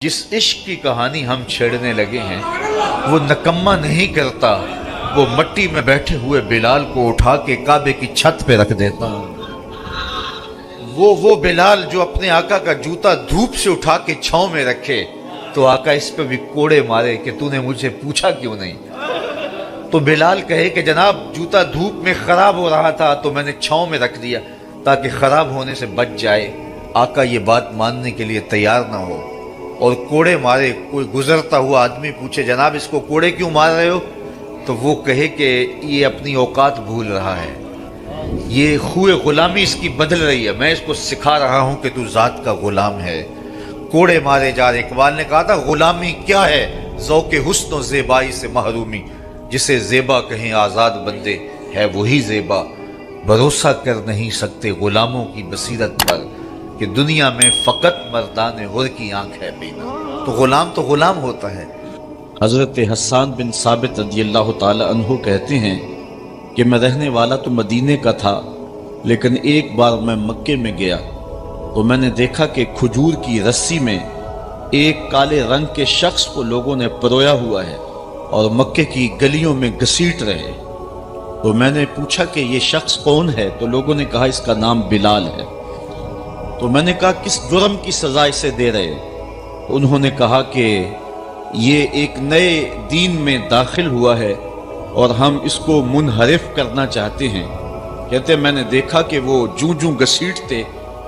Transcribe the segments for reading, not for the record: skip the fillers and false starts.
جس عشق کی کہانی ہم چھیڑنے لگے ہیں وہ نکما نہیں کرتا، وہ مٹی میں بیٹھے ہوئے بلال کو اٹھا کے کعبے کی چھت پہ رکھ دیتا ہوں۔ وہ بلال جو اپنے آقا کا جوتا دھوپ سے اٹھا کے چھاؤں میں رکھے تو آقا اس پہ بھی کوڑے مارے کہ تو نے مجھے پوچھا کیوں نہیں، تو بلال کہے کہ جناب جوتا دھوپ میں خراب ہو رہا تھا تو میں نے چھاؤں میں رکھ دیا تاکہ خراب ہونے سے بچ جائے۔ آقا یہ بات ماننے کے لیے تیار نہ ہو اور کوڑے مارے۔ کوئی گزرتا ہوا آدمی پوچھے جناب اس کو کوڑے کیوں مار رہے ہو، تو وہ کہے کہ یہ اپنی اوقات بھول رہا ہے، یہ خوئے غلامی اس کی بدل رہی ہے، میں اس کو سکھا رہا ہوں کہ تو ذات کا غلام ہے۔ کوڑے مارے جا رہے۔ اقبال نے کہا تھا غلامی کیا ہے، ذوق حسن و زیبائی سے محرومی، جسے زیبا کہیں آزاد بندے ہے وہی زیبا، بھروسہ کر نہیں سکتے غلاموں کی بصیرت پر کہ دنیا میں فقط مردان حر کی آنکھ ہے بینا۔ تو غلام ہوتا ہے۔ حضرت حسان بن ثابت رضی اللہ تعالی عنہ کہتے ہیں کہ میں رہنے والا تو مدینے کا تھا، لیکن ایک بار میں مکے میں گیا تو میں نے دیکھا کہ کھجور کی رسی میں ایک کالے رنگ کے شخص کو لوگوں نے پرویا ہوا ہے اور مکے کی گلیوں میں گھسیٹ رہے۔ تو میں نے پوچھا کہ یہ شخص کون ہے، تو لوگوں نے کہا اس کا نام بلال ہے۔ تو میں نے کہا کس جرم کی سزا اسے دے رہے؟ تو انہوں نے کہا کہ یہ ایک نئے دین میں داخل ہوا ہے اور ہم اس کو منحرف کرنا چاہتے ہیں۔ کہتے میں نے دیکھا کہ وہ جوں گھسیٹتے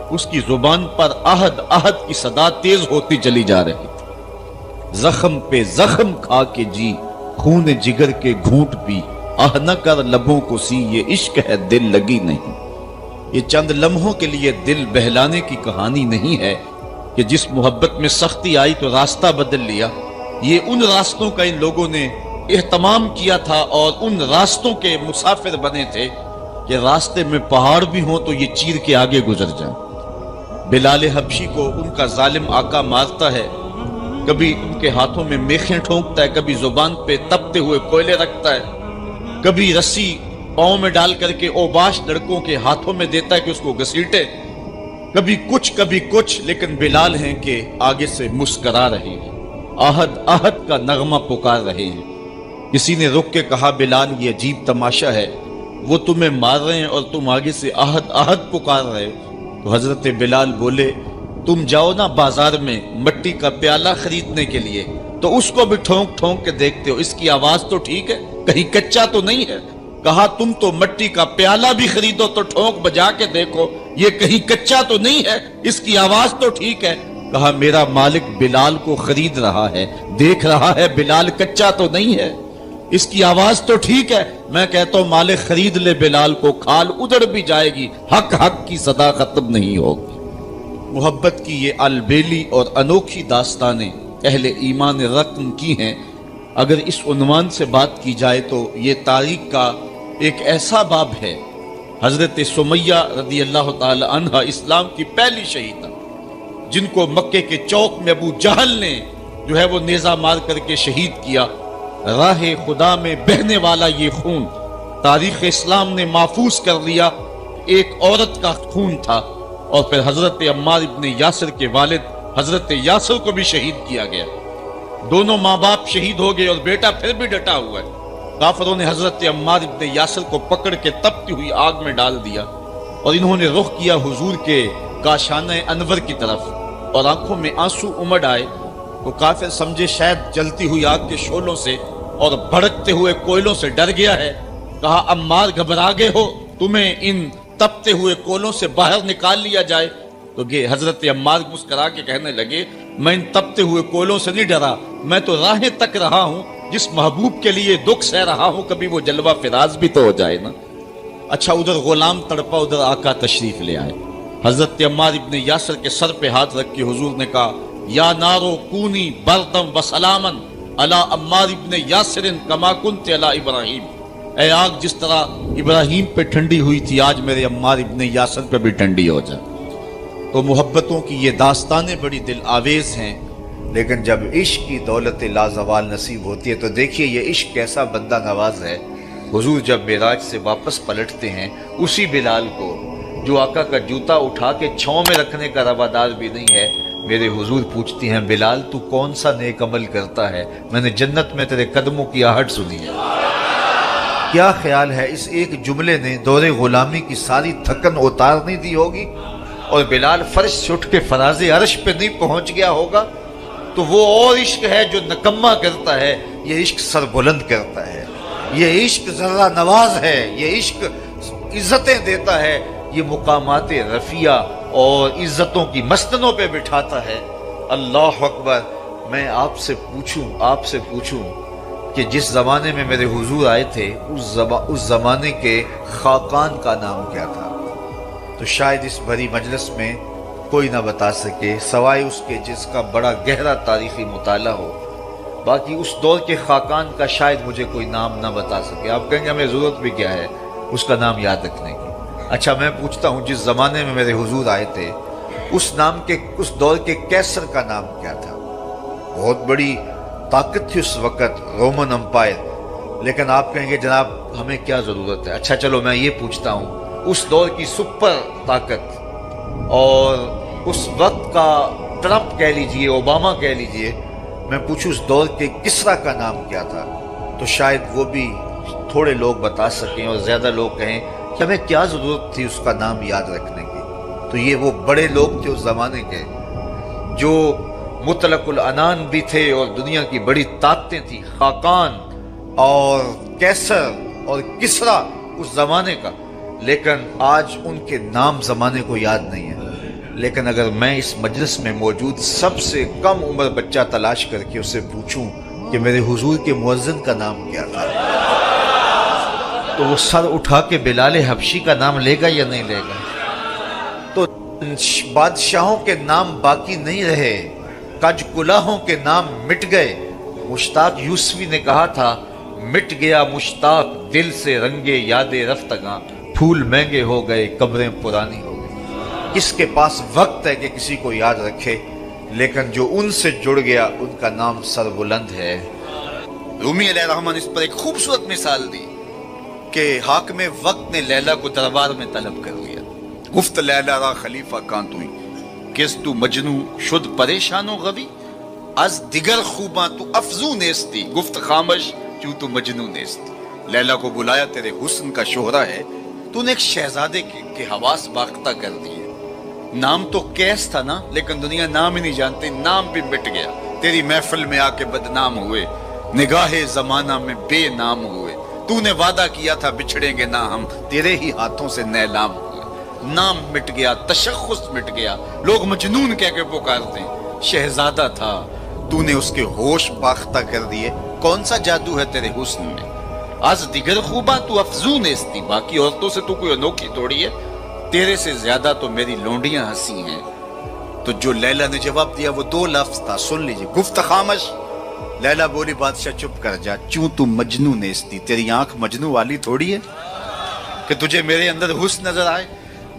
اس کی زبان پر احد احد کی صدا تیز ہوتی چلی جا رہی تھی۔ زخم پہ زخم کھا کے جی، خون جگر کے گھونٹ پی، آہ نہ کر لبوں کو سی، یہ عشق ہے دل لگی نہیں۔ یہ چند لمحوں کے لیے دل بہلانے کی کہانی نہیں ہے کہ جس محبت میں سختی آئی تو راستہ بدل لیا۔ یہ ان راستوں کا ان لوگوں نے اہتمام کیا تھا اور ان راستوں کے مسافر بنے تھے کہ راستے میں پہاڑ بھی ہوں تو یہ چیر کے آگے گزر جائیں۔ بلال حبشی کو ان کا ظالم آقا مارتا ہے، کبھی ان کے ہاتھوں میں میخیں ٹھونکتا ہے، کبھی زبان پہ تپتے ہوئے کوئلے رکھتا ہے، کبھی رسی پاؤں میں ڈال کر کے اوباش لڑکوں کے ہاتھوں میں دیتا ہے کہ اس کو گھسیٹے، کبھی کچھ، لیکن بلال ہیں کہ آگے سے مسکرا رہے ہیں، آہد آہد کا نغمہ پکار رہے ہیں۔ کسی نے رک کے کہا بلال یہ عجیب تماشا ہے، وہ تمہیں مار رہے ہیں اور تم آگے سے آہد آہد پکار رہے ہو۔ تو حضرت بلال بولے تم جاؤ نا بازار میں مٹی کا پیالہ خریدنے کے لیے تو اس کو بھی ٹھونک کے دیکھتے ہو، اس کی آواز تو ٹھیک ہے، کہیں کچا تو نہیں ہے۔ کہا تم تو مٹی کا پیالہ بھی خریدو تو ٹھونک بجا کے دیکھو، یہ کہیں کچا تو نہیں ہے، اس کی آواز تو ٹھیک ہے۔ کہا میرا مالک بلال کو خرید رہا ہے، دیکھ رہا ہے بلال کچا تو نہیں ہے، اس کی آواز تو ٹھیک ہے۔ میں کہتا ہوں مالک خرید لے بلال کو، کھال ادھڑ بھی جائے گی، حق کی صدا ختم نہیں ہوگی۔ محبت کی یہ البیلی اور انوکھی داستانیں اہل ایمان رقم کی ہیں۔ اگر اس عنوان سے بات کی جائے تو یہ تاریخ کا ایک ایسا باب ہے۔ حضرت سمیہ رضی اللہ تعالی عنہ اسلام کی پہلی شہیدہ، جن کو مکے کے چوک میں ابو جہل نے جو ہے وہ نیزہ مار کر کے شہید کیا۔ راہ خدا میں بہنے والا یہ خون تاریخ اسلام نے محفوظ کر لیا، ایک عورت کا خون تھا۔ اور پھر حضرت عمار ابن یاسر کے والد حضرت یاسر کو بھی شہید کیا گیا، دونوں ماں باپ شہید ہو گئے اور بیٹا پھر بھی ڈٹا ہوا ہے۔ کافروں نے حضرت عمار ابن یاسر کو پکڑ کے تپتی ہوئی آگ میں ڈال دیا اور انہوں نے رخ کیا حضور کے کاشانہ انور کی طرف اور آنکھوں میں آنسو امڑ آئے۔ تو کافر سمجھے شاید جلتی ہوئی آگ کے شعلوں سے اور بھڑکتے ہوئے کوئلوں سے ڈر گیا ہے۔ کہا عمار گھبرا گئے ہو، تمہیں ان تپتے ہوئے کوئلوں سے باہر نکال لیا جائے؟ تو حضرت عمار مسکرا کے کہنے لگے میں ان تپتے ہوئے کوئلوں سے نہیں ڈرا، میں تو راہیں تک رہا ہوں، جس محبوب کے لیے دکھ سہ رہا ہوں کبھی وہ جلوہ فراز بھی تو ہو جائے نا۔ اچھا ادھر غلام تڑپا، ادھر آقا تشریف لے آئے۔ حضرت عمار ابن یاسر کے سر پہ ہاتھ رکھ کے حضور نے کہا یا نارو کونی بردم و سلامن علی عمار ابن یاسر کما کنت علی ابراہیم، اے آگ جس طرح ابراہیم پہ ٹھنڈی ہوئی تھی آج میرے عمار ابن یاسر پہ بھی ٹھنڈی ہو جائے۔ تو محبتوں کی یہ داستانیں بڑی دل آویز ہیں، لیکن جب عشق کی دولت لازوال نصیب ہوتی ہے تو دیکھیے یہ عشق کیسا بندہ نواز ہے۔ حضور جب معراج سے واپس پلٹتے ہیں اسی بلال کو جو آقا کا جوتا اٹھا کے چھاؤں میں رکھنے کا روادار بھی نہیں ہے، میرے حضور پوچھتی ہیں بلال تو کون سا نیک عمل کرتا ہے، میں نے جنت میں تیرے قدموں کی آہٹ سنی ہے۔ کیا خیال ہے اس ایک جملے نے دور غلامی کی ساری تھکن اتار نہیں دی ہوگی، اور بلال فرش سے اٹھ کے فراز عرش پہ نہیں پہنچ گیا ہوگا؟ تو وہ اور عشق ہے جو نکما کرتا ہے، یہ عشق سربلند کرتا ہے، یہ عشق ذرہ نواز ہے، یہ عشق عزتیں دیتا ہے، یہ مقامات رفیع اور عزتوں کی مسندوں پہ بٹھاتا ہے۔ اللہ اکبر۔ میں آپ سے پوچھوں کہ جس زمانے میں میرے حضور آئے تھے اس زمانے کے خاقان کا نام کیا تھا؟ تو شاید اس بھری مجلس میں کوئی نہ بتا سکے سوائے اس کے جس کا بڑا گہرا تاریخی مطالعہ ہو۔ باقی اس دور کے خاقان کا شاید مجھے کوئی نام نہ بتا سکے۔ آپ کہیں گے ہمیں ضرورت بھی کیا ہے اس کا نام یاد رکھنے کی؟ اچھا میں پوچھتا ہوں جس زمانے میں میرے حضور آئے تھے اس دور کے کیسر کا نام کیا تھا؟ بہت بڑی طاقت تھی اس وقت، رومن امپائر، لیکن آپ کہیں گے جناب ہمیں کیا ضرورت ہے؟ اچھا چلو میں یہ پوچھتا ہوں اس دور کی سپر طاقت اور اس وقت کا ٹرمپ کہہ لیجئے، اوباما کہہ لیجئے، میں پوچھوں اس دور کے کسرا کا نام کیا تھا؟ تو شاید وہ بھی تھوڑے لوگ بتا سکیں اور زیادہ لوگ کہیں کہ ہمیں کیا ضرورت تھی اس کا نام یاد رکھنے کی۔ تو یہ وہ بڑے لوگ تھے اس زمانے کے جو مطلق العنان بھی تھے اور دنیا کی بڑی طاقتیں تھیں، خاقان اور کیسر اور کسرا اس زمانے کا، لیکن آج ان کے نام زمانے کو یاد نہیں ہے۔ لیکن اگر میں اس مجلس میں موجود سب سے کم عمر بچہ تلاش کر کے اسے پوچھوں کہ میرے حضور کے مؤذن کا نام کیا تھا، تو وہ سر اٹھا کے بلال حبشی کا نام لے گا یا نہیں لے گا؟ تو بادشاہوں کے نام باقی نہیں رہے، کج کلاہوں کے نام مٹ گئے۔ مشتاق یوسفی نے کہا تھا مٹ گیا مشتاق دل سے رنگے یاد رفتگاں، پھول مہنگے ہو گئے قبریں پرانی ہو گئی۔ کس کے پاس وقت ہے کہ کسی کو یاد رکھے؟ لیکن جو ان سے جڑ گیا ان کا نام سربلند ہے۔ رومی علیہ الرحمن اس پر ایک خوبصورت مثال دی کہ حاکم وقت نے لیلا کو دربار میں طلب کر لیا۔ گفت لیلا را خلیفہ کان توئی کس تو مجنو شد پریشان و غوی، از دیگر خوباں تو افزون نیستی، گفت خامش کیوں تو مجنو نیستی۔ لیلا کو بلایا، تیرے حسن کا شہرہ ہے، تو نے ایک شہزادے کے حواس باختہ کر دیے۔ نام تو کیس تھا نا، لیکن دنیا نام ہی نہیں جانتی، نام بھی مٹ گیا۔ تیری محفل میں آ کے بدنام ہوئے، نگاہ زمانہ میں بے نام ہوئے۔ تو نے وعدہ کیا تھا بچھڑیں گے نہ ہم، تیرے ہی ہاتھوں سے نیلام ہوئے۔ نام مٹ گیا، تشخص مٹ گیا، لوگ مجنون کہہ کے پکارتے ہیں۔ شہزادہ تھا، تو نے اس کے ہوش باختہ کر دیے۔ کون سا جادو ہے تیرے حسن میں؟ از دیگر خوباں تو افزون استی، باقی عورتوں سے تو کوئی انوکھی توڑی ہے، تیرے سے زیادہ تو میری لونڈیاں ہنسی ہیں۔ تو جو لیلا نے جواب دیا وہ دو لفظ تھا، سن لیجیے۔ گفت خامش، لیلا بولی بادشاہ چپ کر جا، چوں تو مجنو نیستی، تیری آنکھ مجنو والی تھوڑی ہے کہ تجھے میرے اندر حسن نظر آئے۔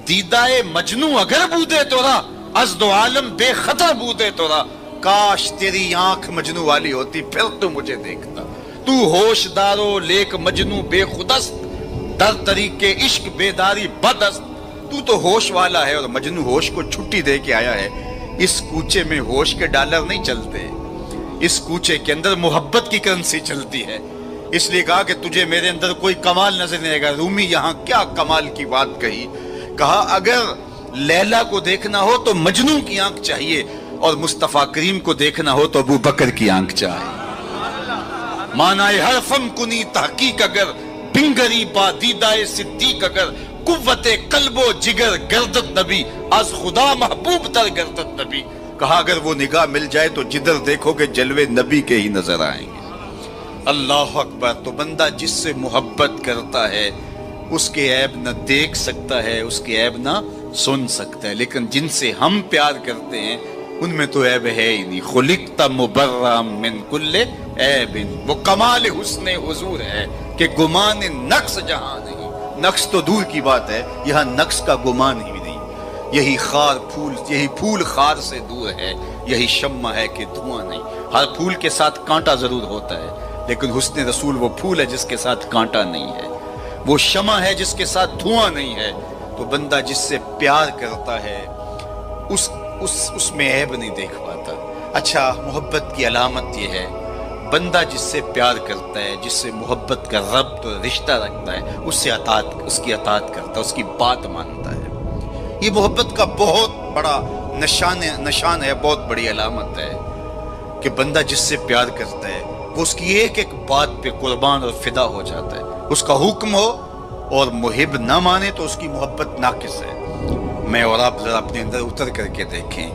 دیدائے مجنو اگر بودے تورا، از دو عالم بے خطر بودے تورا، کاش تیری آنکھ مجنو والی ہوتی پھر تو مجھے دیکھتا۔ تو ہوش دارو لیک مجنو بے خودست، در طریق عشق بیداری بدست۔ تو ہوش والا ہے اور مجنو ہوش کو چھٹی دے کے آیا ہے۔ اس کوچے میں ہوش کے ڈالر نہیں چلتے، اس کوچے کے اندر محبت کی کرنسی چلتی ہے۔ اس لیے کہا کہ تجھے میرے اندر کوئی کمال نظر نہیں آئے گا۔ رومی یہاں کیا کمال کی بات کہی، کہا اگر لیلا کو دیکھنا ہو تو مجنو کی آنکھ چاہیے، اور مصطفیٰ کریم کو دیکھنا ہو تو ابو بکر کی آنکھ چاہیے۔ مانائے حرفم کنی تحقیق اگر، بنگری با دیدائے صدیق اگر، قوت قلب و جگر گردت نبی، از خدا محبوب تر گردت نبی۔ کہا اگر وہ نگاہ مل جائے تو جدھر دیکھو گے جلوے نبی کے ہی نظر آئیں گے۔ اللہ اکبر۔ تو بندہ جس سے محبت کرتا ہے اس کے عیب نہ دیکھ سکتا ہے، اس کے عیب نہ سن سکتا ہے، لیکن جن سے ہم پیار کرتے ہیں ان میں تو عیب ہے ہی نہیں۔ خلقت مبرأ من کل عیب، وہ کمال حسن حضور ہے کہ گمان نقص جہاں نہیں۔ نقص تو دور کی بات ہے، یہاں نقص کا گمان ہی نہیں۔ یہی پھول خار سے دور ہے، یہی شمع ہے کہ دھواں نہیں۔ ہر پھول کے ساتھ کانٹا ضرور ہوتا ہے، لیکن حسن رسول وہ پھول ہے جس کے ساتھ کانٹا نہیں ہے، وہ شمع ہے جس کے ساتھ دھواں نہیں ہے۔ تو بندہ جس سے پیار کرتا ہے اس اس میں عیب نہیں دیکھ پاتا۔ اچھا، محبت کی علامت یہ ہے بندہ جس سے پیار کرتا ہے، جس سے محبت کا ربط اور رشتہ رکھتا ہے، اس کی اطاعت کرتا ہے، اس کی بات مانتا ہے۔ یہ محبت کا بہت بڑا نشان ہے، بہت بڑی علامت ہے کہ بندہ جس سے پیار کرتا ہے وہ اس کی ایک ایک بات پہ قربان اور فدا ہو جاتا ہے۔ اس کا حکم ہو اور محب نہ مانے تو اس کی محبت ناقص ہے۔ میں اور آپ ذرا اپنے اندر اتر کر کے دیکھیں،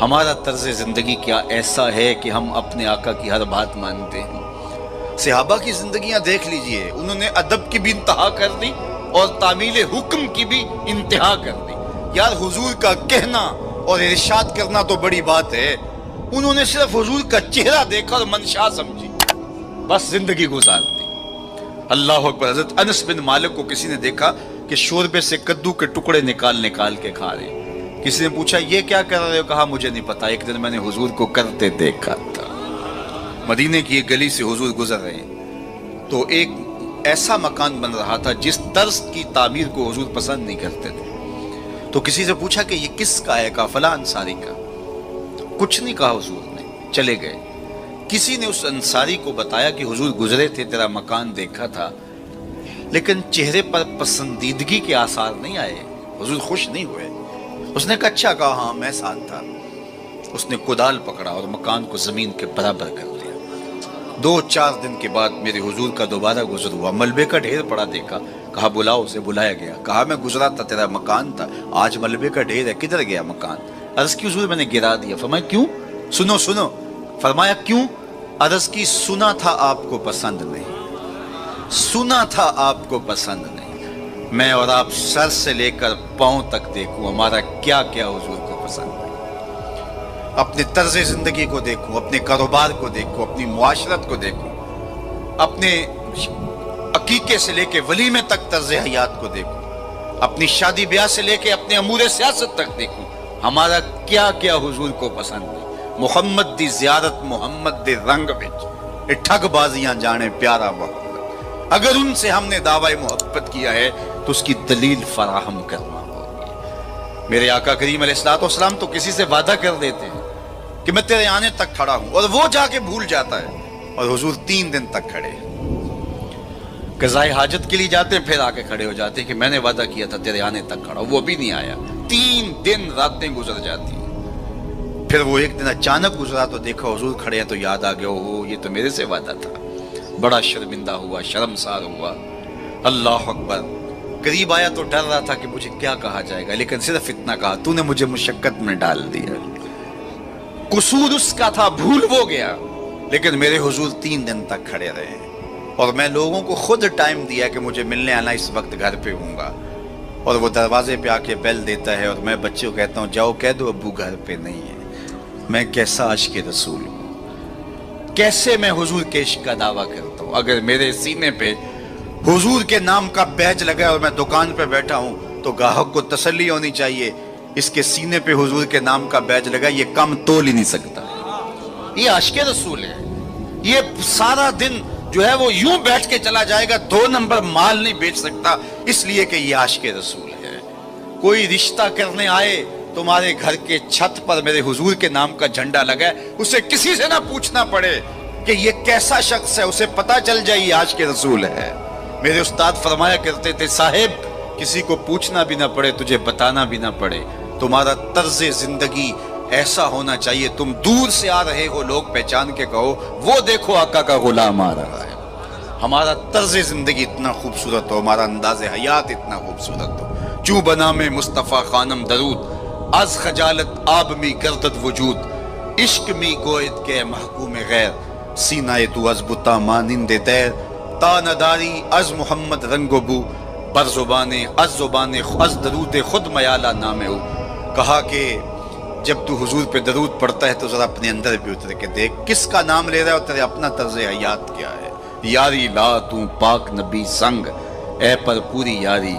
ہمارا طرز زندگی کیا ایسا ہے کہ ہم اپنے آقا کی ہر بات مانتے ہیں؟ صحابہ کی زندگیاں دیکھ لیجئے، انہوں نے ادب کی بھی انتہا کر دی اور تعمیل حکم کی بھی انتہا کر دی۔ یار حضور کا کہنا اور ارشاد کرنا تو بڑی بات ہے، انہوں نے صرف حضور کا چہرہ دیکھا اور منشا سمجھی، بس زندگی گزار دی۔ اللہ اکبر۔ حضرت انس بن مالک کو کسی نے دیکھا کہ شوربے سے کدو کے ٹکڑے نکال کے کھا رہے۔ کسی نے پوچھا یہ کیا کر رہے ہو؟ کہا مجھے نہیں پتا، ایک دن میں نے حضور کو کرتے دیکھا تھا۔ مدینے کی ایک گلی سے حضور گزر رہے ہیں تو ایک ایسا مکان بن رہا تھا جس طرز کی تعمیر کو حضور پسند نہیں کرتے تھے۔ تو کسی سے پوچھا کہ یہ کس کا ہے؟ کہا فلاں انصاری کا۔ کچھ نہیں کہا حضور نے، چلے گئے۔ کسی نے اس انصاری کو بتایا کہ حضور گزرے تھے، تیرا مکان دیکھا تھا، لیکن چہرے پر پسندیدگی کے آثار نہیں آئے، حضور خوش نہیں ہوئے۔ اس نے کہا اچھا، کہا ہاں میں ساتھ تھا۔ اس نے کدال پکڑا اور مکان کو زمین کے برابر کر دیا۔ 2-4 دن کے بعد میرے حضور کا دوبارہ گزر ہوا، ملبے کا ڈھیر پڑا دیکھا، کہا بلاؤ اسے۔ بلایا گیا، کہا میں گزرا تھا، تیرا مکان تھا، آج ملبے کا ڈھیر ہے، کدھر گیا مکان؟ عرض کی حضور میں نے گرا دیا۔ فرمایا کیوں؟ سنو۔ فرمایا کیوں؟ عرض کی سنا تھا آپ کو پسند نہیں، سنا تھا آپ کو پسند نہیں۔ میں اور آپ سر سے لے کر پاؤں تک دیکھوں ہمارا کیا کیا حضور کو پسند ہے۔ اپنے طرز زندگی کو دیکھوں، اپنے کاروبار کو دیکھوں، اپنی معاشرت کو دیکھوں، اپنے عقیقے سے لے کے ولیمے تک طرز حیات کو دیکھوں، اپنی شادی بیاہ سے لے کے اپنے امور سیاست تک دیکھوں، ہمارا کیا کیا حضور کو پسند ہے۔ محمد دی زیارت محمد دے رنگ وچ، اے ٹھگ بازیاں جانے پیارا محمد۔ اگر ان سے ہم نے دعوی محبت کیا ہے تو اس کی دلیل فراہم کرنا ہوگی۔ میرے آقا کریم علیہ السلام تو کسی سے وعدہ کر دیتے ہیں کہ میں تیرے آنے تک کھڑا ہوں، اور وہ جا کے بھول جاتا ہے، اور حضور 3 دن تک کھڑے۔ قضائے حاجت کے لیے جاتے ہیں، پھر آ کے کھڑے ہو جاتے ہیں کہ میں نے وعدہ کیا تھا تیرے آنے تک کھڑا ہوں، وہ بھی نہیں آیا۔ 3 دن راتیں گزر جاتی ہیں۔ پھر وہ ایک دن اچانک گزرا تو دیکھا حضور کھڑے ہیں، تو یاد آ گیا اوہ یہ تو میرے سے وعدہ تھا۔ بڑا شرمندہ ہوا، شرمسار ہوا۔ اللہ اکبر۔ قریب آیا تو ڈر رہا تھا کہ مجھے کیا کہا جائے گا، لیکن صرف اتنا کہا تو نے مجھے مشقت میں ڈال دیا۔ قصور اس کا تھا، بھول وہ گیا، لیکن میرے حضور 3 دن تک کھڑے رہے۔ اور میں لوگوں کو خود ٹائم دیا کہ مجھے ملنے آنا، اس وقت گھر پہ ہوں گا، اور وہ دروازے پہ آ کے بیل دیتا ہے، اور میں بچے کو کہتا ہوں جاؤ کہہ دو ابو گھر پہ نہیں ہے۔ میں کیسا عاشق رسول ہوں، کیسے میں حضور کے عشق کا دعویٰ کرتا ہوں۔ اگر میرے سینے پہ حضور کے نام کا بیج لگا اور میں دکان پہ بیٹھا ہوں تو گاہک کو تسلی ہونی چاہیے اس کے سینے پہ حضور کے نام کا بیج لگا، یہ کم تول ہی نہیں سکتا۔ یہ عاشق رسول ہے۔ یہ سارا دن جو ہے وہ یوں بیٹھ کے چلا جائے گا، 2 نمبر مال نہیں بیچ سکتا، اس لیے کہ یہ عاشق رسول ہے۔ کوئی رشتہ کرنے آئے تمہارے گھر کے چھت پر میرے حضور کے نام کا جھنڈا لگا ہے، اسے کسی سے نہ پوچھنا پڑے کہ یہ کیسا شخص ہے، اسے پتا چل جائے یہ عاشق رسول ہے۔ میرے استاد فرمایا کرتے تھے صاحب کسی کو پوچھنا بھی نہ پڑے، تجھے بتانا بھی نہ پڑے، تمہارا طرز زندگی ایسا ہونا چاہیے، تم دور سے آ رہے ہو لوگ پہچان کے کہو وہ دیکھو آقا کا غلام آ رہا ہے۔ ہمارا طرز زندگی اتنا خوبصورت ہو، ہمارا انداز حیات اتنا خوبصورت ہو۔ چوں بنا میں مصطفیٰ خانم درود، از خجالت آب می گردد وجود، عشق می گوید کے محکوم غیر، سینہ تو از بتا مانند دیر، تا نداری از محمد رنگ و بو، بر زبان از درود خود میالہ نام ہو۔ کہا کہ جب تو حضور پہ درود پڑھتا ہے تو ذرا اپنے اندر بھی اتر کے دیکھ کس کا نام لے رہا ہے اور تیرے اپنا طرز حیات کیا ہے۔ یاری لا تو پاک نبی سنگ، اے پر پوری یاری،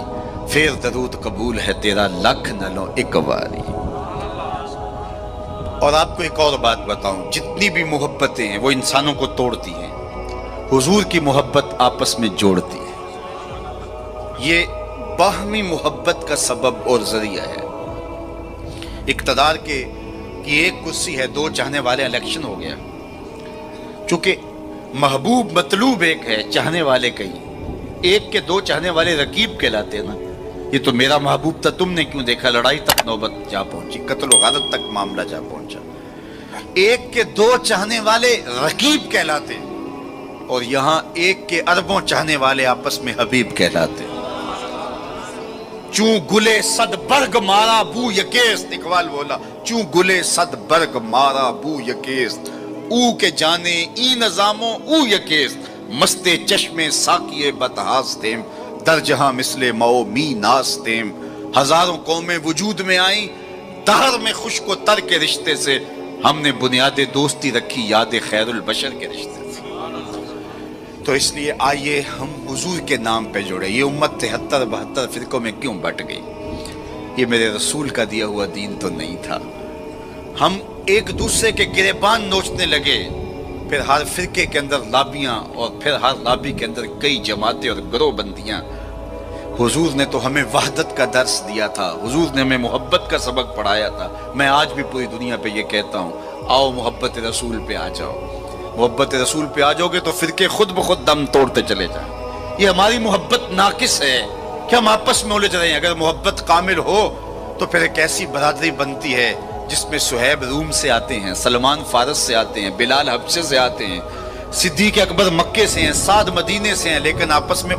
پھر درود قبول ہے تیرا لکھ نہ لو ایک واری۔ اور آپ کو ایک اور بات بتاؤں، جتنی بھی محبتیں ہیں وہ انسانوں کو توڑتی ہیں، حضور کی محبت آپس میں جوڑتی ہے۔ یہ باہمی محبت کا سبب اور ذریعہ ہے۔ اقتدار کے کہ ایک کرسی ہے، دو چاہنے والے، الیکشن ہو گیا، چونکہ محبوب مطلوب ایک ہے، چاہنے والے کئی، ایک کے دو چاہنے والے رقیب کہلاتے ہیں نا. یہ تو میرا محبوب تھا، تم نے کیوں دیکھا، لڑائی تک نوبت جا پہنچی، قتل و غارت تک معاملہ جا پہنچا. ایک کے دو چاہنے والے رقیب کہلاتے ہیں، اور یہاں ایک کے اربوں چاہنے والے آپس میں حبیب کہلاتے ہیں. چوں گلے صد برگ مارا بو یکیست، اقبال بولا چوں گلے صد برگ مارا بو یکیست، او کے جانے ای نظاموں او یکیست، مستے چشمے ساکیے بتہاستیم، در جہاں مثل مو می ناستیم. ہزاروں قومیں وجود میں آئیں، دہر میں خشک و تر کے رشتے سے، ہم نے بنیاد دوستی رکھی یاد خیر البشر کے رشتے سے. تو اس لیے آئیے ہم حضور کے نام پہ جڑے. یہ امت 73-72 فرقوں میں کیوں بٹ گئی؟ یہ میرے رسول کا دیا ہوا دین تو نہیں تھا. ہم ایک دوسرے کے گریبان نوچنے لگے، پھر ہر فرقے کے اندر لابیاں، اور پھر ہر لابی کے اندر کئی جماعتیں اور گروہ بندیاں. حضور نے تو ہمیں وحدت کا درس دیا تھا، حضور نے ہمیں محبت کا سبق پڑھایا تھا. میں آج بھی پوری دنیا پہ یہ کہتا ہوں، آؤ محبت رسول پہ آ جاؤ. محبت رسول پہ آ جاؤ گے تو فرقے خود بخود دم توڑتے چلے جائیں. یہ ہماری محبت ناقص ہے کہ ہم آپس میں الجھ رہے ہیں. اگر محبت کامل ہو تو پھر ایک ایسی برادری بنتی ہے جس میں صہیب روم سے آتے ہیں، سلمان فارس سے آتے ہیں، بلال حبشے سے آتے ہیں، صدیق اکبر مکے سے ہیں، سعد مدینے سے ہیں، لیکن آپس میں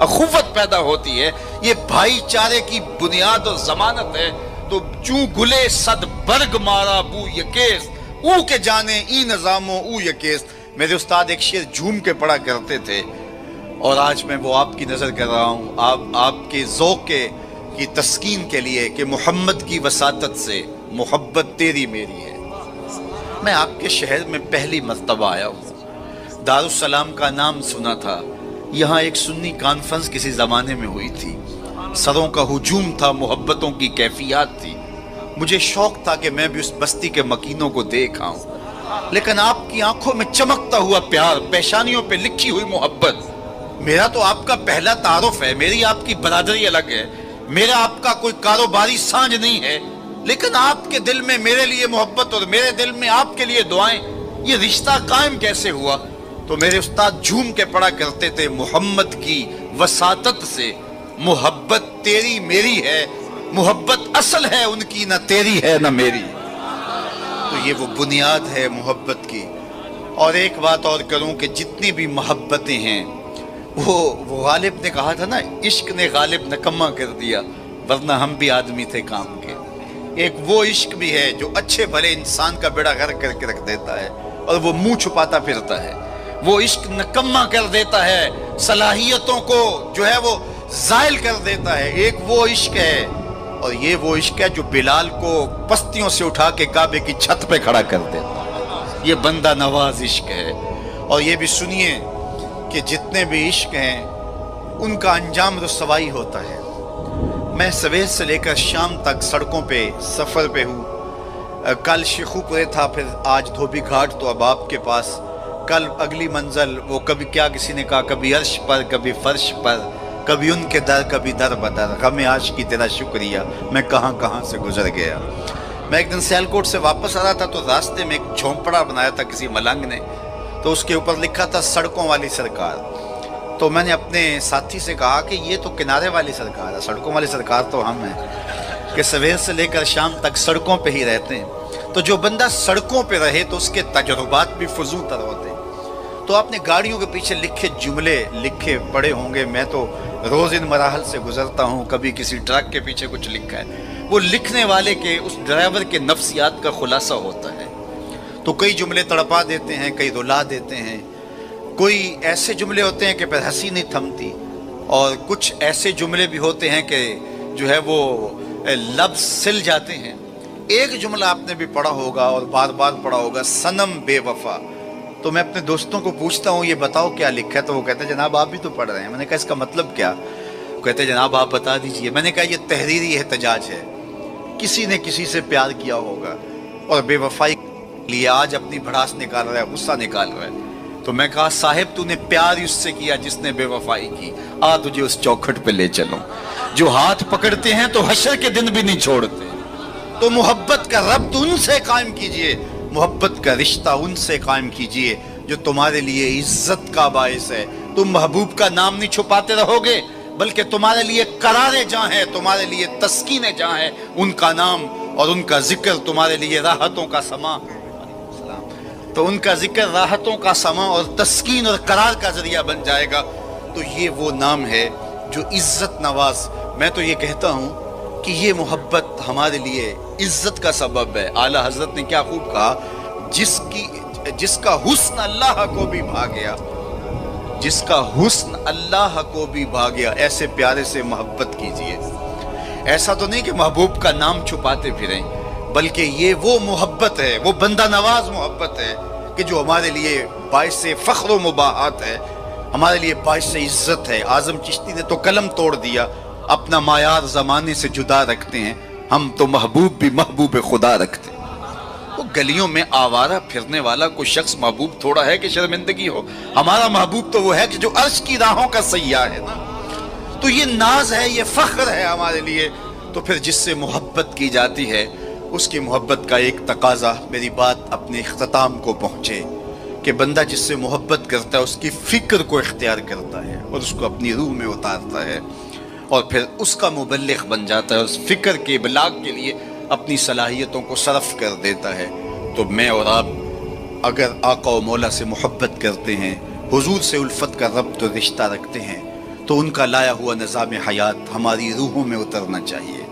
اخوت پیدا ہوتی ہے. یہ بھائی چارے کی بنیاد اور ضمانت ہے. تو چوں گلے صد برگ مارا بو یکیست، او کے جانے ای نظاموں او یکیست. میرے استاد ایک شعر جھوم کے پڑھا کرتے تھے، اور آج میں وہ آپ کی نظر کر رہا ہوں، آپ کے ذوق کی تسکین کے لیے، کہ محمد کی وساطت سے محبت تیری میری ہے. میں آپ کے شہر میں پہلی مرتبہ آیا ہوں. دارالسلام کا نام سنا تھا. یہاں ایک سنی کانفرنس کسی زمانے میں ہوئی تھی، سروں کا ہجوم تھا، محبتوں کی کیفیات تھی. مجھے شوق تھا کہ میں بھی اس بستی کے مکینوں کو دیکھ آؤں، لیکن آپ کی آنکھوں میں چمکتا ہوا پیار، پیشانیوں پہ لکھی ہوئی محبت. میرا تو آپ کا پہلا تعارف ہے، میری آپ کی برادری الگ ہے، میرا آپ کا کوئی کاروباری سانج نہیں ہے، لیکن آپ کے دل میں میرے لیے محبت اور میرے دل میں آپ کے لیے دعائیں. یہ رشتہ قائم کیسے ہوا؟ تو میرے استاد جھوم کے پڑھا کرتے تھے، محمد کی وساطت سے محبت تیری میری ہے، محبت اصل ہے ان کی، نہ تیری ہے نہ میری. تو یہ وہ بنیاد ہے محبت کی. اور ایک بات اور کروں کہ جتنی بھی محبتیں ہیں، وہ غالب نے کہا تھا نا، عشق نے غالب نکما کر دیا، ورنہ ہم بھی آدمی تھے کام کے. ایک وہ عشق بھی ہے جو اچھے بھلے انسان کا بیڑا غرق کر کے رکھ دیتا ہے، اور وہ منہ چھپاتا پھرتا ہے. وہ عشق نکما کر دیتا ہے، صلاحیتوں کو جو ہے وہ زائل کر دیتا ہے. ایک وہ عشق ہے، اور یہ وہ عشق ہے جو بلال کو پستیوں سے اٹھا کے کعبے کی چھت پہ کھڑا کر دیتا ہے. یہ بندہ نواز عشق ہے. اور یہ بھی سنیے کہ جتنے بھی عشق ہیں ان کا انجام رسوائی ہوتا ہے. میں سویر سے لے کر شام تک سڑکوں پہ سفر پہ ہوں. کل شیخو پورے تھا، پھر آج دھوبی گھاٹ، تو اب آپ کے پاس. کل اگلی منزل وہ کبھی کیا کسی نے کہا، کبھی عرش پر، کبھی فرش پر، کبھی ان کے در، کبھی در بدر. غم عاشقی تیرا شکریہ، میں کہاں کہاں سے گزر گیا. میں ایک دن سیالکوٹ سے واپس آ رہا تھا، تو راستے میں ایک جھونپڑا بنایا تھا کسی ملنگ نے، تو اس کے اوپر لکھا تھا سڑکوں والی سرکار. تو میں نے اپنے ساتھی سے کہا کہ یہ تو کنارے والی سرکار ہے، سڑکوں والی سرکار تو ہم ہیں کہ سویر سے لے کر شام تک سڑکوں پہ ہی رہتے ہیں. تو جو بندہ سڑکوں پہ رہے تو اس کے تجربات بھی فضول تر ہوتے ہیں. تو آپ نے گاڑیوں کے پیچھے لکھے جملے لکھے پڑے ہوں گے، میں تو روز ان مراحل سے گزرتا ہوں. کبھی کسی ٹرک کے پیچھے کچھ لکھا ہے، وہ لکھنے والے کے، اس ڈرائیور کے نفسیات کا خلاصہ ہوتا ہے. تو کئی جملے تڑپا دیتے ہیں، کئی رلا دیتے ہیں. کوئی ایسے جملے ہوتے ہیں کہ پھر ہنسی نہیں تھمتی، اور کچھ ایسے جملے بھی ہوتے ہیں کہ جو ہے وہ لفظ سل جاتے ہیں. ایک جملہ آپ نے بھی پڑھا ہوگا اور بار بار پڑھا ہوگا، صنم بے وفا. تو میں اپنے دوستوں کو پوچھتا ہوں یہ بتاؤ کیا لکھا ہے، تو وہ کہتے ہیں جناب آپ بھی تو پڑھ رہے ہیں. میں نے کہا اس کا مطلب کیا؟ وہ کہتے ہیں جناب آپ بتا دیجئے. میں نے کہا یہ تحریری احتجاج ہے، کسی نے کسی سے پیار کیا ہوگا اور بے وفائی لیے آج اپنی بھڑاس نکال رہا ہے، غصہ نکال رہا ہے. تو میں کہا صاحب تو نے پیار اس سے کیا جس نے بے وفائی کی، آ تجھے اس چوکھٹ پہ لے چلوں. جو ہاتھ پکڑتے ہیں تو حشر کے دن بھی نہیں چھوڑتے. تو محبت کا ربط ان سے قائم کیجئے، محبت کا رشتہ ان سے قائم کیجئے جو تمہارے لیے عزت کا باعث ہے۔ تم محبوب کا نام نہیں چھپاتے رہو گے، بلکہ تمہارے لیے قرار جاں ہے، تمہارے لیے تسکین جاں ہے ان کا نام، اور ان کا ذکر تمہارے لیے راحتوں کا سما، تو ان کا ذکر راحتوں کا سما اور تسکین اور قرار کا ذریعہ بن جائے گا۔ تو یہ وہ نام ہے جو عزت نواز۔ میں تو یہ کہتا ہوں کہ یہ محبت ہمارے لیے عزت کا سبب ہے۔ اعلیٰ حضرت نے کیا خوب کہا، جس کا حسن اللہ کو بھی بھا گیا، جس کا حسن اللہ کو بھی بھا گیا، ایسے پیارے سے محبت کیجئے۔ ایسا تو نہیں کہ محبوب کا نام چھپاتے پھریں، بلکہ یہ وہ محبت ہے، وہ بندہ نواز محبت ہے کہ جو ہمارے لیے باعث فخر و مباحات ہے، ہمارے لیے باعث عزت ہے۔ اعظم چشتی نے تو قلم توڑ دیا، اپنا معیار زمانے سے جدا رکھتے ہیں، ہم تو محبوب بھی محبوب خدا رکھتے ہیں۔ وہ گلیوں میں آوارہ پھرنے والا کوئی شخص محبوب تھوڑا ہے کہ شرمندگی ہو؟ ہمارا محبوب تو وہ ہے کہ جو عرش کی راہوں کا سیاح ہے نا۔ تو یہ ناز ہے، یہ فخر ہے ہمارے لیے۔ تو پھر جس سے محبت کی جاتی ہے، اس کی محبت کا ایک تقاضا، میری بات اپنے اختتام کو پہنچے، کہ بندہ جس سے محبت کرتا ہے اس کی فکر کو اختیار کرتا ہے اور اس کو اپنی روح میں اتارتا ہے، اور پھر اس کا مبلغ بن جاتا ہے، اس فکر کے ابلاغ کے لیے اپنی صلاحیتوں کو صرف کر دیتا ہے۔ تو میں اور آپ اگر آقا و مولا سے محبت کرتے ہیں، حضور سے الفت کا ربط و رشتہ رکھتے ہیں، تو ان کا لایا ہوا نظام حیات ہماری روحوں میں اترنا چاہیے۔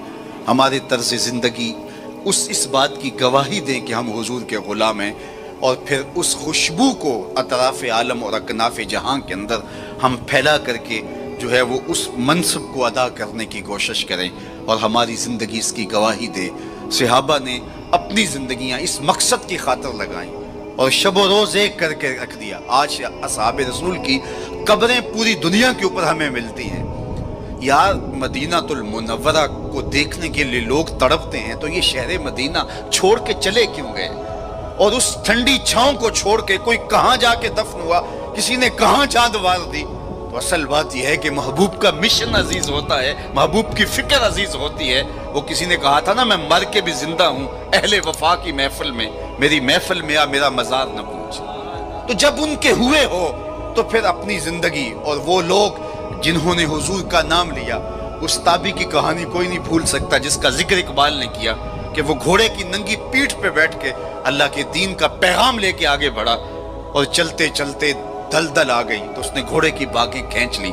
ہمارے طرز زندگی اس بات کی گواہی دیں کہ ہم حضور کے غلام ہیں، اور پھر اس خوشبو کو اطراف عالم اور اکناف جہاں کے اندر ہم پھیلا کر کے جو ہے وہ اس منصب کو ادا کرنے کی کوشش کریں، اور ہماری زندگی اس کی گواہی دے۔ صحابہ نے اپنی زندگیاں اس مقصد کی خاطر لگائیں اور شب و روز ایک کر کے رکھ دیا۔ آج اصحاب رسول کی قبریں پوری دنیا کے اوپر ہمیں ملتی ہیں۔ یار مدینہ المنورہ کو دیکھنے کے لیے لوگ تڑپتے ہیں، تو یہ شہر مدینہ چھوڑ کے چلے کیوں گئے؟ اور اس ٹھنڈی چھاؤں کو چھوڑ کے کوئی کہاں جا کے دفن ہوا، کسی نے کہاں چاند وار دی؟ تو اصل بات یہ ہے کہ محبوب کا مشن عزیز ہوتا ہے، محبوب کی فکر عزیز ہوتی ہے۔ وہ کسی نے کہا تھا نا، میں مر کے بھی زندہ ہوں اہل وفا کی محفل میں، میری محفل میں میرا مزار نہ پوچھ۔ تو جب ان کے ہوئے ہو تو پھر اپنی زندگی، اور وہ لوگ جنہوں نے حضور کا نام لیا، اس تابی کی کہانی کوئی نہیں بھول سکتا جس کا ذکر اقبال نے کیا، کہ وہ گھوڑے کی ننگی پیٹھ پہ بیٹھ کے اللہ کے دین کا پیغام لے کے آگے بڑھا، اور چلتے چلتے دلدل آ گئی تو اس نے گھوڑے کی باگیں کھینچ لی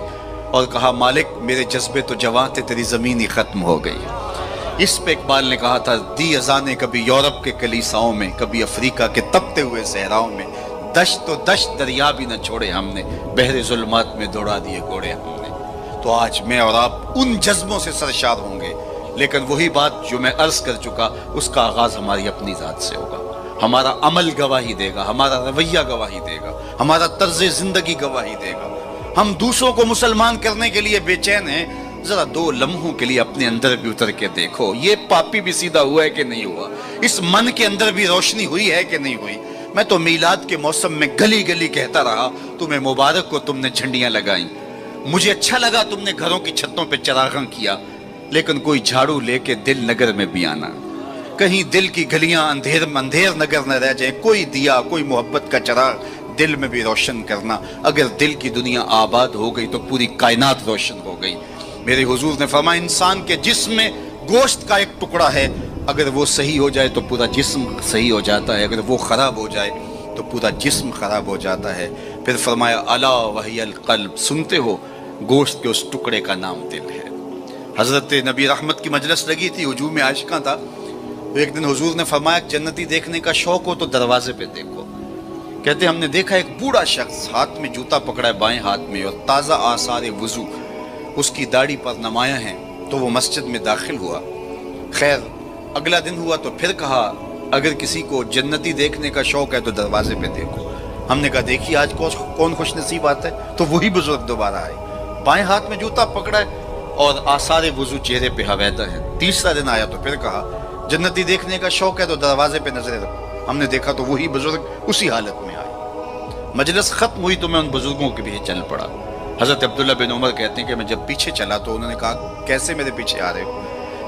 اور کہا، مالک میرے جذبے تو جواں تھے، تیری زمین ہی ختم ہو گئی۔ اس پہ اقبال نے کہا تھا، دی اذانیں کبھی یورپ کے کلیساؤں میں، کبھی افریقہ کے تپتے ہوئے صحراؤں میں، دشت و دشت دریا بھی نہ چھوڑے ہم نے، بحر ظلمات میں دوڑا دیے گھوڑے ہم نے۔ تو آج میں اور آپ ان جذبوں سے سرشار ہوں گے، لیکن وہی بات جو میں عرض کر چکا، اس کا آغاز ہماری اپنی ذات سے ہوگا۔ ہمارا عمل گواہی دے گا، ہمارا رویہ گواہی دے گا، ہمارا طرز زندگی گواہی دے گا۔ ہم دوسروں کو مسلمان کرنے کے لیے بے چین ہیں، ذرا 2 لمحوں کے لیے اپنے اندر بھی اتر کے دیکھو، یہ پاپی بھی سیدھا ہوا ہے کہ نہیں ہوا؟ اس من کے اندر بھی روشنی ہوئی ہے کہ نہیں ہوئی؟ میں تو میلاد کے موسم میں گلی گلی کہتا رہا، تمہیں مبارک کو تم نے جھنڈیاں لگائیں، مجھے اچھا لگا تم نے گھروں کی چھتوں پہ چراغاں کیا، لیکن کوئی جھاڑو لے کے دل نگر میں بھی آنا، کہیں دل کی گلیاں اندھیر نگر نہ رہ جائیں، کوئی دیا، کوئی محبت کا چراغ دل میں بھی روشن کرنا۔ اگر دل کی دنیا آباد ہو گئی تو پوری کائنات روشن ہو گئی۔ میرے حضور نے فرمایا، انسان کے جسم میں گوشت کا ایک ٹکڑا ہے، اگر وہ صحیح ہو جائے تو پورا جسم صحیح ہو جاتا ہے، اگر وہ خراب ہو جائے تو پورا جسم خراب ہو جاتا ہے۔ پھر فرمایا، الا وہی القلب، سنتے ہو گوشت کے اس ٹکڑے کا نام دل ہے۔ حضرت نبی رحمت کی مجلس لگی تھی، ہجوم عاشقاں تھا۔ ایک دن حضور نے فرمایا، جنتی دیکھنے کا شوق ہو تو دروازے پہ دیکھو۔ کہتے ہم نے دیکھا ایک بوڑھا شخص ہاتھ میں جوتا پکڑا ہے بائیں ہاتھ میں، اور تازہ آثار وضو اس کی داڑھی پر نمایاں ہیں، تو وہ مسجد میں داخل ہوا۔ خیر اگلا دن ہوا تو پھر کہا، اگر کسی کو جنتی دیکھنے کا شوق ہے تو دروازے پہ دیکھو۔ ہم نے کہا دیکھیے آج کون خوش نصیب آتا ہے، تو وہی بزرگ دوبارہ آئے، بائیں ہاتھ میں جوتا پکڑا ہے اور آثار وضو چہرے پہ حویدہ ہے۔ تیسرا دن آیا تو پھر کہا، جنتی دیکھنے کا شوق ہے تو دروازے پہ نظریں رکھو۔ ہم نے دیکھا تو وہی بزرگ اسی حالت میں آئے۔ مجلس ختم ہوئی تو میں ان بزرگوں کے پیچھے چل پڑا۔ حضرت عبداللہ بن عمر کہتے ہیں کہ میں جب پیچھے چلا تو انہوں نے کہا، کیسے میرے پیچھے آ رہے ہو؟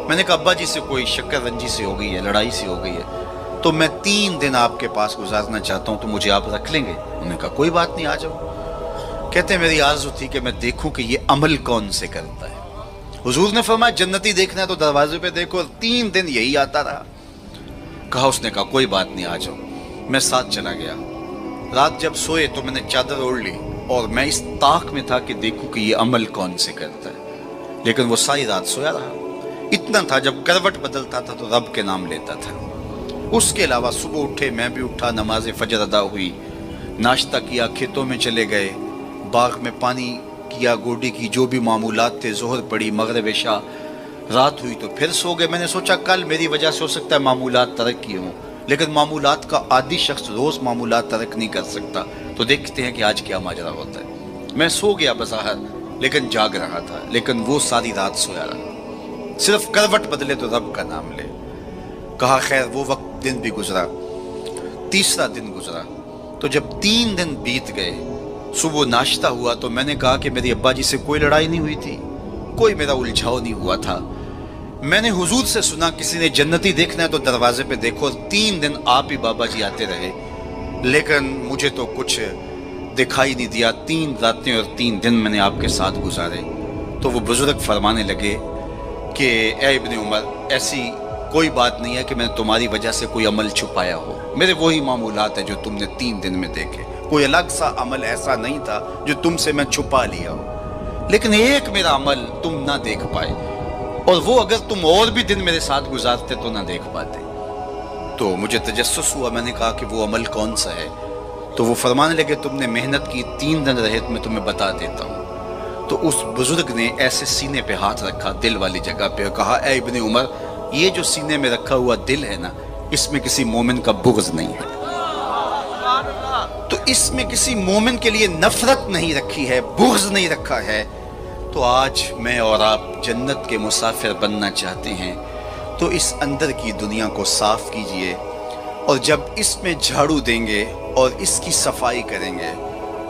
میں نے کہا ابا جی سے کوئی شکر رنجی سی ہو گئی ہے، لڑائی سی ہو گئی ہے، تو میں 3 دن آپ کے پاس گزارنا چاہتا ہوں، تو مجھے آپ رکھ لیں گے؟ انہوں نے کہا کوئی بات نہیں، آ جاؤ۔ کہتے ہیں میری آرزو تھی کہ میں دیکھوں کہ یہ عمل کون سے کرتا ہے۔ حضور نے فرمایا جنتی دیکھنا ہے تو دروازے پہ دیکھو، اور 3 دن یہی آتا رہا۔ کہا، اس نے کہا کوئی بات نہیں، آ جاؤ۔ میں ساتھ چلا گیا۔ رات جب سوئے تو میں نے چادر اوڑھ لی اور میں اس طاق میں تھا کہ دیکھوں کہ یہ عمل کون سے کرتا ہے، لیکن وہ ساری رات سویا رہا۔ اتنا تھا جب کروٹ بدلتا تھا تو رب کے نام لیتا تھا۔ اس کے علاوہ صبح اٹھے، میں بھی اٹھا، نماز فجر ادا ہوئی، ناشتہ کیا، کھیتوں میں چلے گئے، باغ میں پانی کیا، گوڈی کی جو بھی معمولات تھے، ظہر پڑی، مغرب عشاء، رات ہوئی تو پھر سو گئے۔ میں نے سوچا کل میری وجہ سے ہو سکتا ہے معمولات ترک کیے ہوں، لیکن معمولات کا عادی شخص روز معمولات ترک نہیں کر سکتا، تو دیکھتے ہیں کہ آج کیا ماجرا ہوتا ہے۔ میں سو گیا بظاہر، لیکن جاگ رہا تھا، لیکن وہ ساری رات سویا رہا، صرف کروٹ بدلے تو رب کا نام لے۔ کہا خیر وہ وقت دن بھی گزرا، تیسرا دن گزرا، تو جب 3 دن بیت گئے، صبح ناشتہ ہوا تو میں نے کہا کہ میری ابا جی سے کوئی لڑائی نہیں ہوئی تھی، کوئی میرا الجھاؤ نہیں ہوا تھا۔ میں نے حضور سے سنا کسی نے جنتی دیکھنا ہے تو دروازے پہ دیکھو، 3 دن آپ ہی بابا جی آتے رہے، لیکن مجھے تو کچھ دکھائی نہیں دیا۔ 3 راتیں اور 3 دن میں نے آپ کے ساتھ گزارے۔ تو وہ بزرگ فرمانے لگے کہ اے ابن عمر، ایسی کوئی بات نہیں ہے کہ میں نے تمہاری وجہ سے کوئی عمل چھپایا ہو، میرے وہی معمولات ہیں جو تم نے 3 دن میں دیکھے، کوئی الگ سا عمل ایسا نہیں تھا جو تم سے میں چھپا لیا ہو، لیکن ایک میرا عمل تم نہ دیکھ پائے، اور وہ اگر تم اور بھی دن میرے ساتھ گزارتے تو نہ دیکھ پاتے۔ تو مجھے تجسس ہوا، میں نے کہا کہ وہ عمل کون سا ہے؟ تو وہ فرمانے لگے تم نے محنت کی، 3 دن رہے، میں تمہیں بتا دیتا ہوں۔ تو اس بزرگ نے ایسے سینے پہ ہاتھ رکھا، دل والی جگہ پہ، اور کہا اے ابن عمر، یہ جو سینے میں رکھا ہوا دل ہے نا، اس میں کسی مومن کا بغض نہیں ہے، تو اس میں کسی مومن کے لیے نفرت نہیں رکھی ہے، بغض نہیں رکھا ہے۔ تو آج میں اور آپ جنت کے مسافر بننا چاہتے ہیں تو اس اندر کی دنیا کو صاف کیجئے، اور جب اس میں جھاڑو دیں گے اور اس کی صفائی کریں گے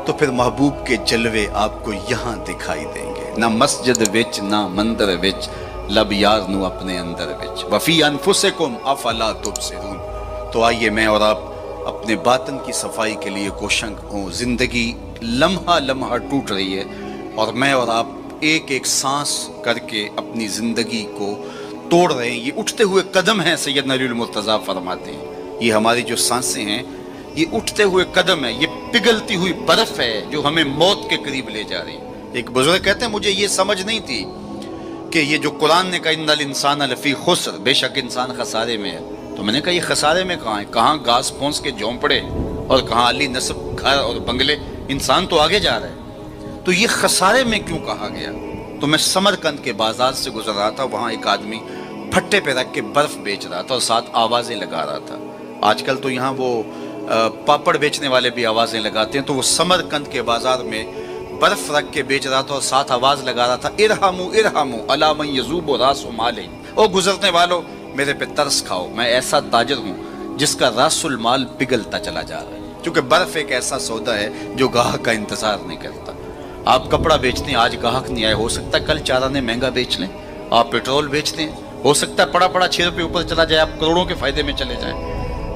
تو پھر محبوب کے جلوے آپ کو یہاں دکھائی دیں گے، نہ مسجد وچ نہ مندر وچ، لب یار نو اپنے اندر وچ، وفی انفسکم افلا تبصرون۔ تو آئیے میں اور آپ اپنے باطن کی صفائی کے لیے کوشاں ہوں۔ زندگی لمحہ لمحہ ٹوٹ رہی ہے، اور میں اور آپ ایک ایک سانس کر کے اپنی زندگی کو توڑ رہے ہیں۔ یہ اٹھتے ہوئے قدم ہیں، سیدنا علی المرتضیٰ فرماتے ہیں، یہ ہماری جو سانسیں ہیں یہ اٹھتے ہوئے قدم ہے، یہ پگھلتی ہوئی برف ہے جو ہمیں موت کے قریب لے جا رہی ہے۔ ایک بزرگ کہتے ہیں مجھے یہ سمجھ نہیں تھی کہ یہ جو قرآن نے کہا ان الانسان لفی خسر، بے شک انسان خسارے میں ہے، تو میں نے کہا یہ خسارے میں کہاں ہے؟ کہاں گھاس پھونس کے جھونپڑے اور کہاں علی نصب گھر اور بنگلے، انسان تو آگے جا رہا ہے، تو یہ خسارے میں کیوں کہا گیا؟ تو میں سمرقند کے بازار سے گزر رہا تھا، وہاں ایک آدمی پھٹے پہ رکھ کے برف بیچ رہا تھا اور ساتھ آوازیں لگا رہا تھا۔ آج کل تو یہاں وہ پاپڑ بیچنے والے بھی آوازیں لگاتے ہیں، تو وہ سمرقند کے بازار میں برف رکھ کے بیچ رہا تھا اور ساتھ آواز لگا رہا تھا ارحمو ارحمو علی من یذوب راس مال، او گزرنے والو میرے پہ ترس کھاؤ، میں ایسا تاجر ہوں جس کا راس المال پگھلتا چلا جا رہا ہے، کیونکہ برف ایک ایسا سودا ہے جو گاہک کا انتظار نہیں کرتا۔ آپ کپڑا بیچتے ہیں، آج گاہک نہیں آئے، ہو سکتا ہے کل چارہ نے مہنگا بیچ لیں۔ آپ پیٹرول بیچتے ہیں، ہو سکتا ہے پڑا پڑا 6 روپے اوپر چلا جائے، آپ کروڑوں کے فائدے میں چلے جائیں،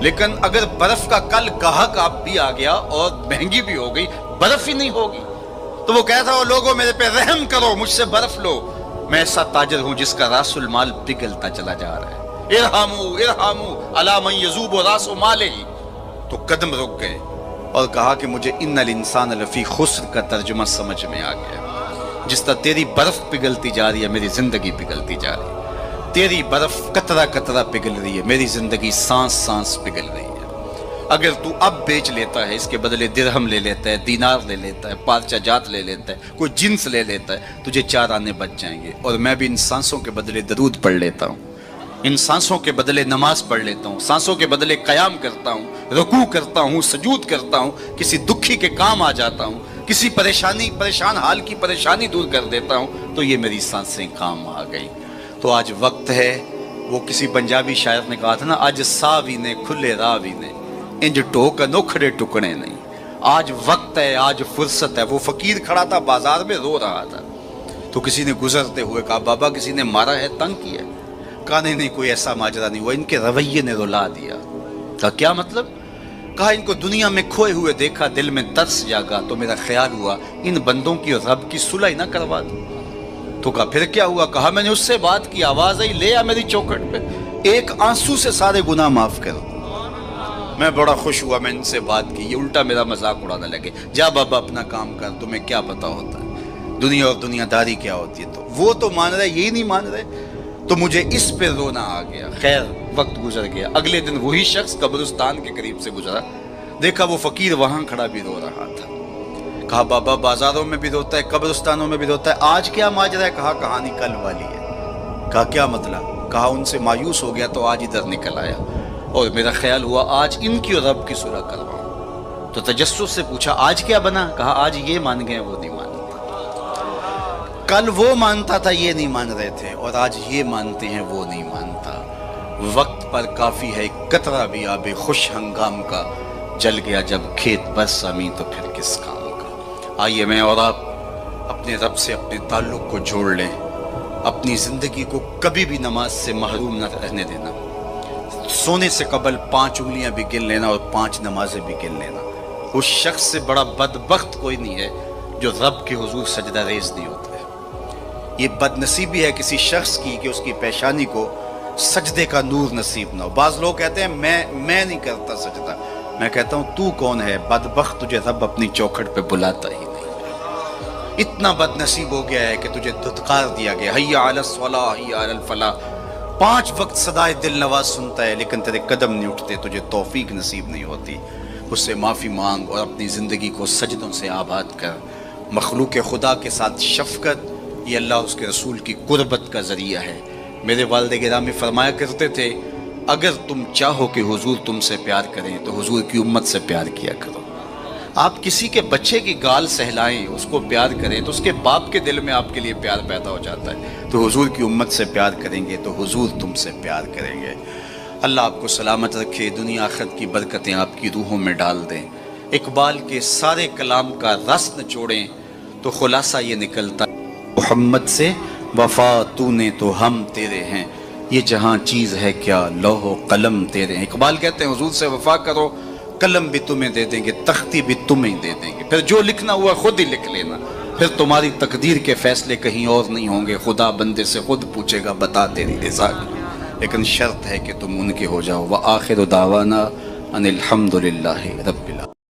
لیکن اگر برف کا کل گاہک آپ بھی آ گیا اور مہنگی بھی ہو گئی، برف ہی نہیں ہوگی، تو وہ کہتا ہے لوگوں میرے پہ رحم کرو، مجھ سے برف لو، میں ایسا تاجر ہوں جس کا راس المال پگھلتا چلا جا رہا ہے، ارحمو ارحمو علی من یذوب راس مالہ۔ تو قدم رک گئے اور کہا کہ مجھے ان الانسان لفی خسر کا ترجمہ سمجھ میں آ گیا، جس طرح تیری برف پگھلتی جا رہی ہے میری زندگی پگھلتی جا رہی ہے، تیری برف قطرہ قطرہ پگھل رہی ہے، میری زندگی سانس سانس پگھل رہی ہے۔ اگر تو اب بیچ لیتا ہے، اس کے بدلے درہم لے لیتا ہے، دینار لے لیتا ہے، پارچہ جات لے لیتا ہے، کوئی جنس لے لیتا ہے، تجھے 4 آنے بچ جائیں گے، اور میں بھی ان سانسوں کے بدلے درود پڑھ لیتا ہوں، ان سانسوں کے بدلے نماز پڑھ لیتا ہوں، سانسوں کے بدلے قیام کرتا ہوں، رکوع کرتا ہوں، سجود کرتا ہوں، کسی دکھی کے کام آ جاتا ہوں، کسی پریشان حال کی پریشانی دور کر دیتا ہوں، تو یہ میری سانسیں کام آ گئی۔ تو آج وقت ہے، وہ کسی پنجابی شاعر نے کہا تھا نا، آج ساوی نے کھلے راوی نے انج ٹوک نوکھڑے ٹکڑے نہیں، آج وقت ہے، آج فرصت ہے۔ وہ فقیر کھڑا تھا بازار میں رو رہا تھا، تو کسی نے گزرتے ہوئے کہا بابا کسی نے مارا ہے، تنگ کیا ہے؟ چمکانے نہیں، کوئی ایسا ماجرا نہیں ہوا، ان کے رویے نے رلا دیا۔ کہا کیا مطلب؟ کہا ان کو دنیا میں کھوئے ہوئے دیکھا، دل میں ترس جاگا، تو میرا خیال ہوا ان بندوں کی اور رب کی صلح نہ کروا دوں۔ تو کہا پھر کیا ہوا؟ کہا میں نے اس سے بات کی، آواز آئی لے آ میری چوکھٹ پہ، ایک آنسو سے سارے گناہ معاف کر دو۔ میں بڑا خوش ہوا، میں ان سے بات کی، یہ الٹا میرا مذاق اڑانے لگے، جا بابا اپنا کام کر، تمہیں کیا پتا ہوتا ہے دنیا اور دنیا داری کیا ہوتی ہے۔ تو وہ تو مان رہے، یہی نہیں مان رہے، تو مجھے اس پہ رونا آ گیا۔ خیر وقت گزر گیا، اگلے دن وہی شخص قبرستان کے قریب سے گزرا، دیکھا وہ فقیر وہاں کھڑا بھی رو رہا تھا۔ کہا بابا بازاروں میں بھی روتا ہے، قبرستانوں میں بھی روتا ہے، آج کیا ماجرا ہے؟ کہا کہانی کل والی ہے۔ کہا کیا مطلب؟ کہا ان سے مایوس ہو گیا تو آج ادھر نکل آیا، اور میرا خیال ہوا آج ان کی اور رب کی صلح کرواؤں۔ تو تجسس سے پوچھا آج کیا بنا؟ کہا آج یہ مان گئے وہ نہیں مانتے، کل وہ مانتا تھا یہ نہیں مان رہے تھے، اور آج یہ مانتے ہیں وہ نہیں مانتا۔ وقت پر کافی ہے ایک قطرہ بھی آب خوش ہنگام کا، جل گیا جب کھیت برس امی تو پھر کس کام کا۔ آئیے میں اور آپ اپنے رب سے اپنے تعلق کو جوڑ لیں، اپنی زندگی کو کبھی بھی نماز سے محروم نہ رہنے دینا، سونے سے قبل 5 انگلیاں بھی گن لینا اور 5 نمازیں بھی گن لینا۔ اس شخص سے بڑا بدبخت کوئی نہیں ہے جو رب کے حضور سجدہ ریز نہیں ہوتا ہے۔ یہ بد نصیبی ہے کسی شخص کی کہ اس کی پیشانی کو سجدے کا نور نصیب نہ ہو۔ بعض لوگ کہتے ہیں میں نہیں کرتا سجدہ، میں کہتا ہوں تو کون ہے بدبخت، تجھے رب اپنی چوکھٹ پہ بلاتا ہی نہیں۔ اتنا بد نصیب ہو گیا ہے کہ تجھے دھتکار دیا گیا، حیا علی الصلاح حیا علی الفلاح، 5 وقت صدائے دل نواز سنتا ہے لیکن تیرے قدم نہیں اٹھتے، تجھے توفیق نصیب نہیں ہوتی۔ اس سے معافی مانگ اور اپنی زندگی کو سجدوں سے آباد کر۔ مخلوق خدا کے ساتھ شفقت، یہ اللہ اس کے رسول کی قربت کا ذریعہ ہے۔ میرے والد گرامی فرمایا کرتے تھے اگر تم چاہو کہ حضور تم سے پیار کریں تو حضور کی امت سے پیار کیا کرو۔ آپ کسی کے بچے کی گال سہلائیں، اس کو پیار کریں تو اس کے باپ کے دل میں آپ کے لیے پیار پیدا ہو جاتا ہے۔ تو حضور کی امت سے پیار کریں گے تو حضور تم سے پیار کریں گے۔ اللہ آپ کو سلامت رکھے، دنیا آخرت کی برکتیں آپ کی روحوں میں ڈال دیں۔ اقبال کے سارے کلام کا رس نچوڑیں تو خلاصہ یہ نکلتا محمد سے وفا تو نے تو ہم تیرے ہیں، یہ جہاں چیز ہے کیا لوح و قلم تیرے ہیں۔ اقبال کہتے ہیں حضور سے وفا کرو، قلم بھی تمہیں دے دیں گے، تختی بھی تمہیں دے دیں گے، پھر جو لکھنا ہوا خود ہی لکھ لینا، پھر تمہاری تقدیر کے فیصلے کہیں اور نہیں ہوں گے، خدا بندے سے خود پوچھے گا بتا تیری رضا کی، لیکن شرط ہے کہ تم ان کے ہو جاؤ۔ وآخر دعوانا ان الحمد للہ رب